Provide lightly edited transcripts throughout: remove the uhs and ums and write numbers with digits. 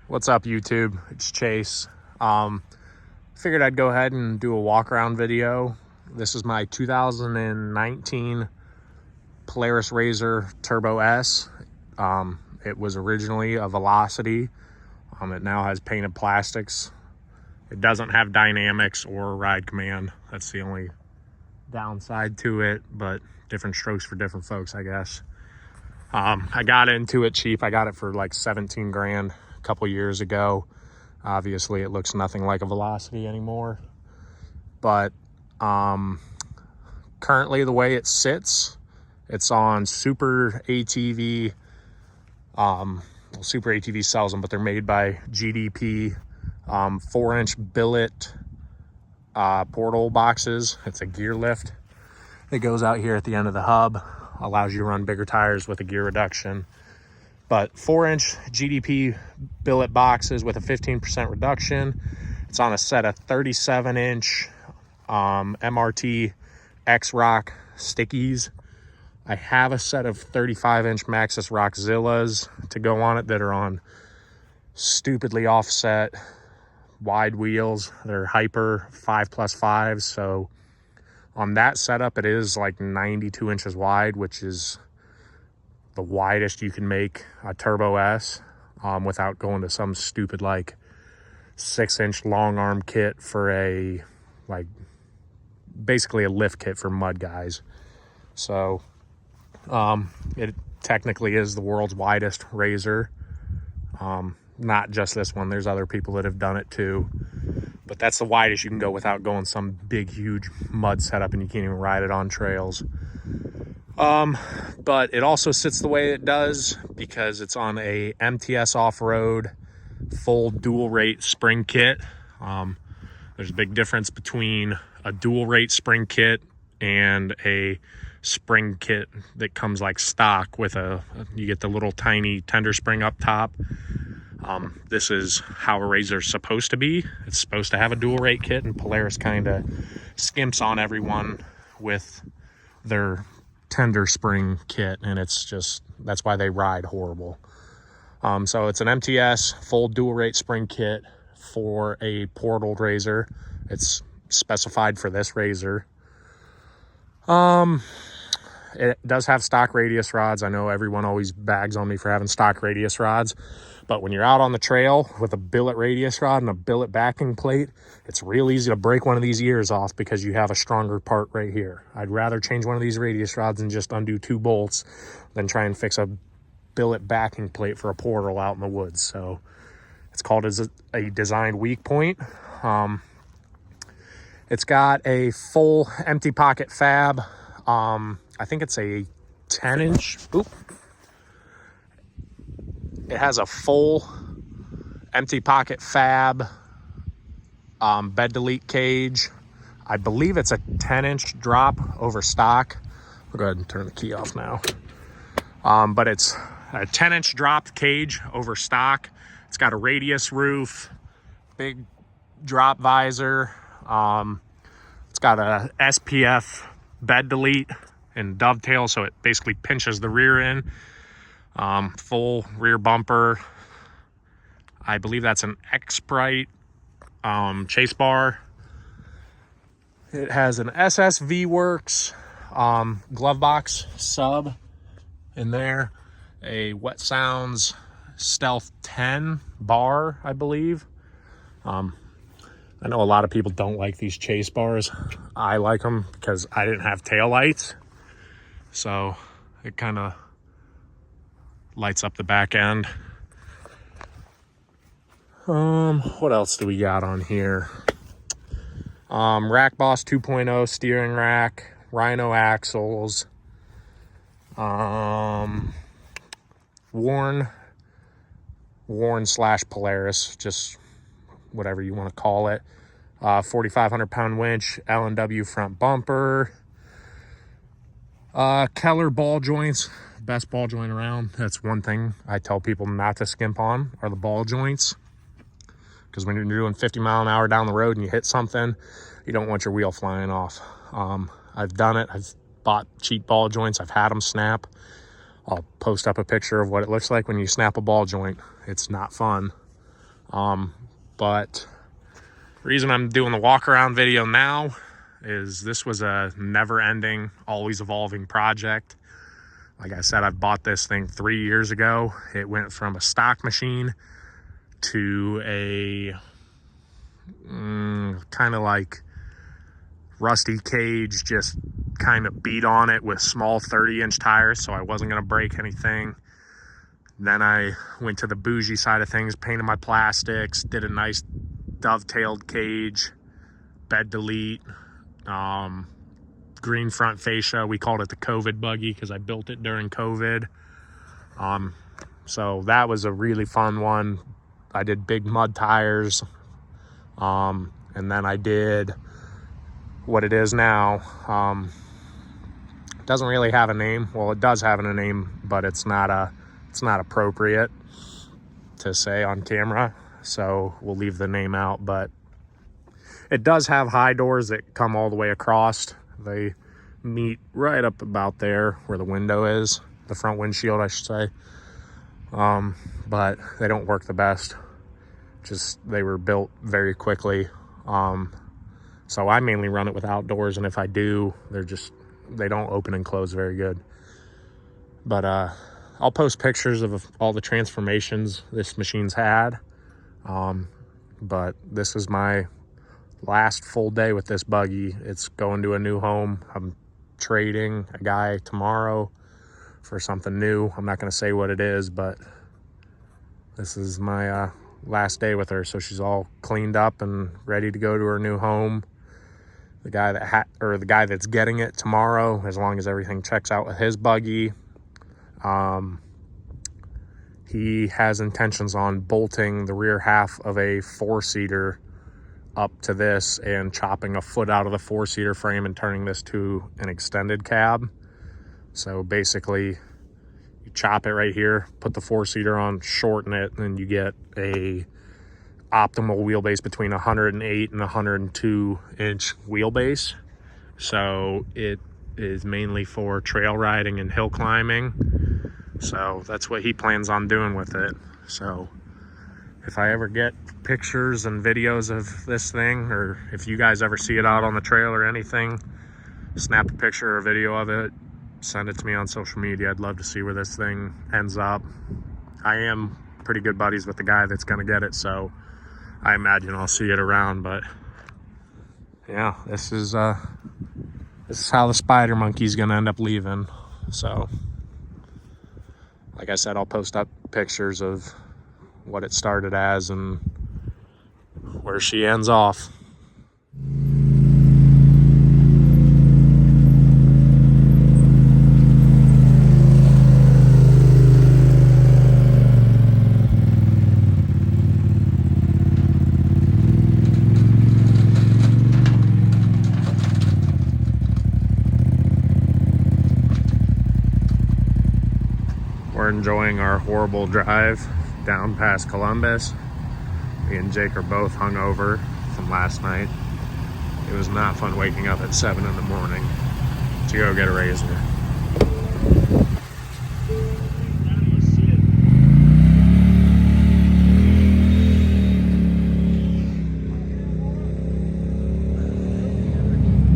What's up, YouTube? It's Chase. Figured I'd go ahead and do a walk around video. This is my 2019 Polaris RZR Turbo S. It was originally a Velocity. It now has painted plastics. It doesn't have dynamics or ride command. That's the only downside to it, but different strokes for different folks, I guess. I got into it cheap. I got it for like 17 grand a couple years ago. Obviously it looks nothing like a Velocity anymore, but currently the way it sits, it's on Super ATV. Super ATV sells them, but they're made by GDP. 4-inch billet portal boxes. It's a gear lift that goes out here at the end of the hub, allows you to run bigger tires with a gear reduction. But 4-inch GDP billet boxes with a 15% reduction. It's on a set of 37-inch MRT X-Rock stickies. I have a set of 35-inch Maxxis Rockzillas to go on it that are on stupidly offset wide wheels. They're Hyper 5+5s, so on that setup it is like 92 inches wide, which is the widest you can make a Turbo S, without going to some stupid like 6-inch long arm kit for a, like, basically a lift kit for mud guys. So it technically is the world's widest RZR. Not just this one, there's other people that have done it too, but that's the widest you can go without going some big huge mud setup and you can't even ride it on trails. But it also sits the way it does because it's on a MTS off-road full dual rate spring kit. There's a big difference between a dual rate spring kit and a spring kit that comes like stock with you get the little tiny tender spring up top. This is how a RZR is supposed to be. It's supposed to have a dual rate kit, and Polaris kind of skimps on everyone with their tender spring kit, and that's why they ride horrible. So it's an MTS full dual rate spring kit for a portaled RZR. It's specified for this RZR. It does have stock radius rods. I know everyone always bags on me for having stock radius rods, but when you're out on the trail with a billet radius rod and a billet backing plate, it's real easy to break one of these ears off because you have a stronger part right here. I'd rather change one of these radius rods and just undo 2 bolts than try and fix a billet backing plate for a portal out in the woods. So it's called as a designed weak point. It's got a full empty pocket fab. I think it's a 10-inch. It has a full empty pocket fab bed delete cage. I believe it's a 10-inch drop over stock. I'll go ahead and turn the key off now. But it's a 10-inch dropped cage over stock. It's got a radius roof, big drop visor. It's got a SPF bed delete and dovetail, so it basically pinches the rear in. Full rear bumper. I believe that's an X-Brite chase bar. It has an SSV Works glove box sub in there, a Wet Sounds Stealth 10 bar, I believe. I know a lot of people don't like these chase bars. I like them because I didn't have tail lights, so it kind of lights up the back end. What else do we got on here? Rack Boss 2.0 steering rack, Rhino axles, worn / Polaris, just whatever you want to call it. 4,500 pound winch, L&W front bumper, Keller ball joints, best ball joint around. That's one thing I tell people not to skimp on, are the ball joints, because when you're doing 50 mile an hour down the road and you hit something, you don't want your wheel flying off. I've done it. I've bought cheap ball joints. I've had them snap. I'll post up a picture of what it looks like when you snap a ball joint. It's not fun. But the reason I'm doing the walk around video now is this was a never ending, always evolving project. Like I said, I bought this thing 3 years ago. It went from a stock machine to a kind of like rusty cage, just kind of beat on it with small 30-inch tires, so I wasn't going to break anything. Then I went to the bougie side of things, painted my plastics, did a nice dovetailed cage, bed delete, green front fascia. We called it the COVID buggy because I built it during COVID. So that was a really fun one. I did big mud tires. And then I did what it is now. It doesn't really have a name. Well, it does have a name, but it's not appropriate to say on camera. So we'll leave the name out, but it does have high doors that come all the way across. They meet right up about there where the window is, the front windshield, I should say. But they don't work the best. Just, they were built very quickly. So I mainly run it with outdoors, and if I do, they don't open and close very good. But I'll post pictures of all the transformations this machine's had. But this is my last full day with this buggy. It's going to a new home. I'm trading a guy tomorrow for something new. I'm not going to say what it is, but this is my last day with her. So she's all cleaned up and ready to go to her new home. The guy that's getting it tomorrow, as long as everything checks out with his buggy, he has intentions on bolting the rear half of a 4-seater up to this and chopping a foot out of the 4-seater frame and turning this to an extended cab. So basically, you chop it right here, put the 4-seater on, shorten it, and then you get a optimal wheelbase between 108 and 102 inch wheelbase. So it is mainly for trail riding and hill climbing. So that's what he plans on doing with it. So if I ever get pictures and videos of this thing, or if you guys ever see it out on the trail or anything, snap a picture or a video of it, send it to me on social media. I'd love to see where this thing ends up. I am pretty good buddies with the guy that's going to get it, so I imagine I'll see it around. But yeah, this is how the spider monkey's going to end up leaving. So like I said, I'll post up pictures of what it started as and where she ends off. We're enjoying our horrible drive down past Columbus. Me and Jake are both hungover from last night. It was not fun waking up at 7 in the morning to go get a razor.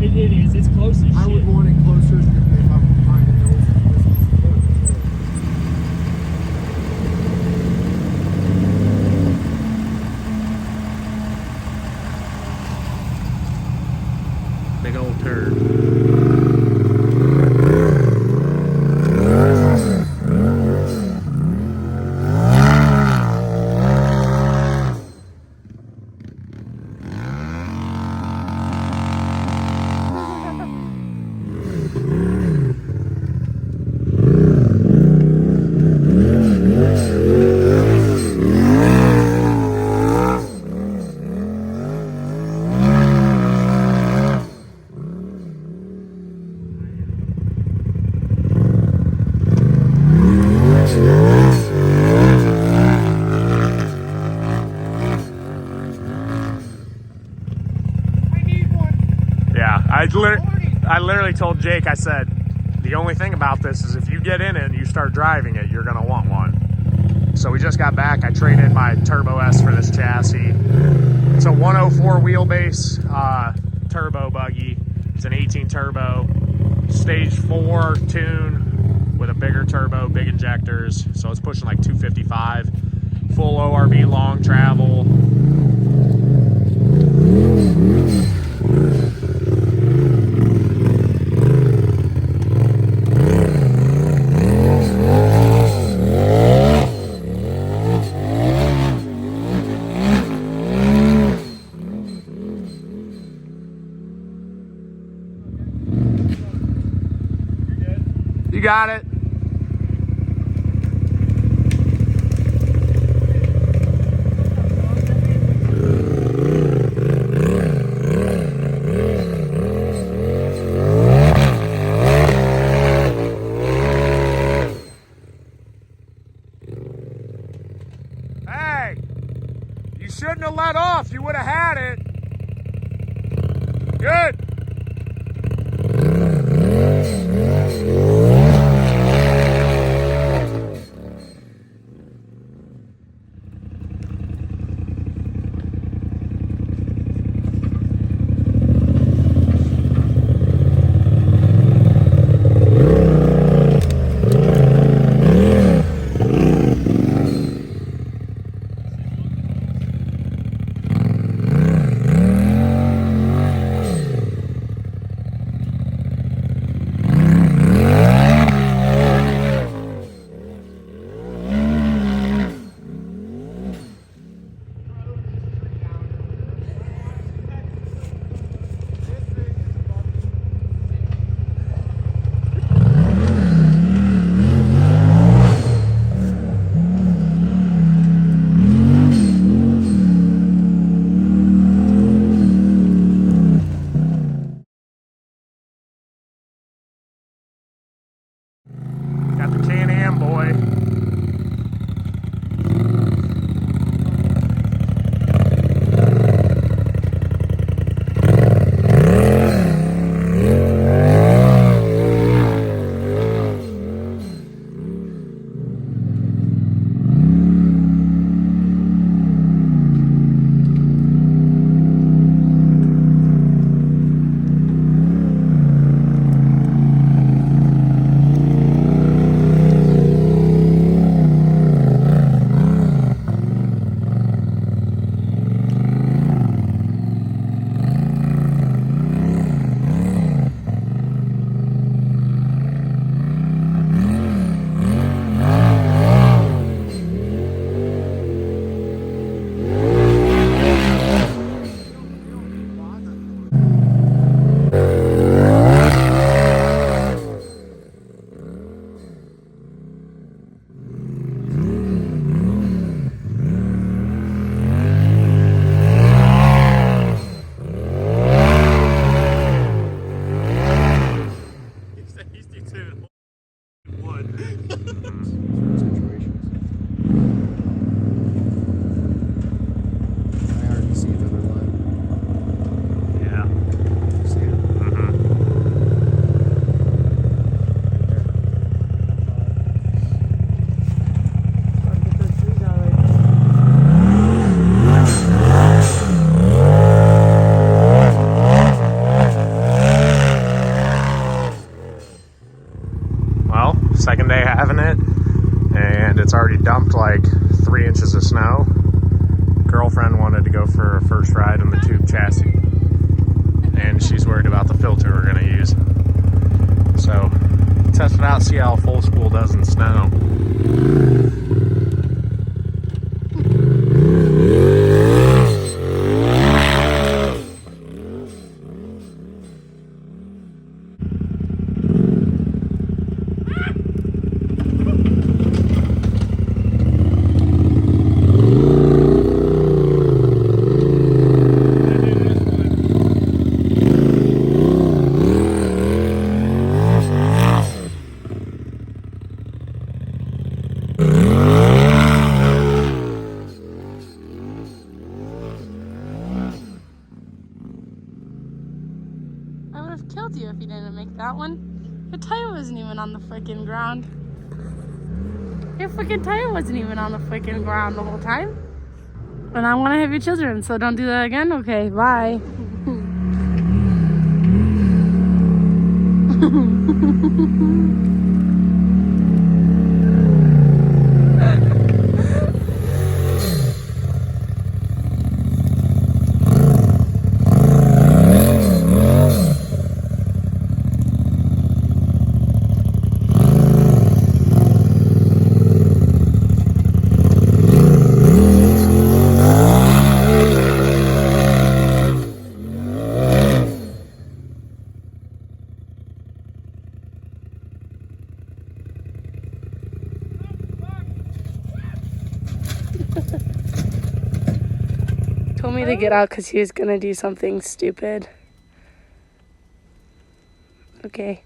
It is. It's close as shit. I would want it closer if I'm trying to know if Big old turd. I literally told Jake, I said, the only thing about this is if you get in it and you start driving it, you're going to want one. So we just got back. I traded my Turbo S for this chassis. It's a 104 wheelbase turbo buggy. It's an 18 turbo, stage 4 tune with a bigger turbo, big injectors. So it's pushing like 255, full ORV long travel. You got it. Hey, you shouldn't have let off. You would have had it. Good. Got the Can-Am, boy. Second day having it, and it's already dumped like 3 inches of snow. Girlfriend wanted to go for a first ride in the tube chassis, and she's worried about the filter we're gonna use. So, test it out, see how full spool does in snow. Killed you if you didn't make that one. The tire wasn't even on the freaking ground. Your fucking tire wasn't even on the freaking ground the whole time. And I want to have your children, so don't do that again. Okay, bye. Told me to get out because he was going to do something stupid. Okay.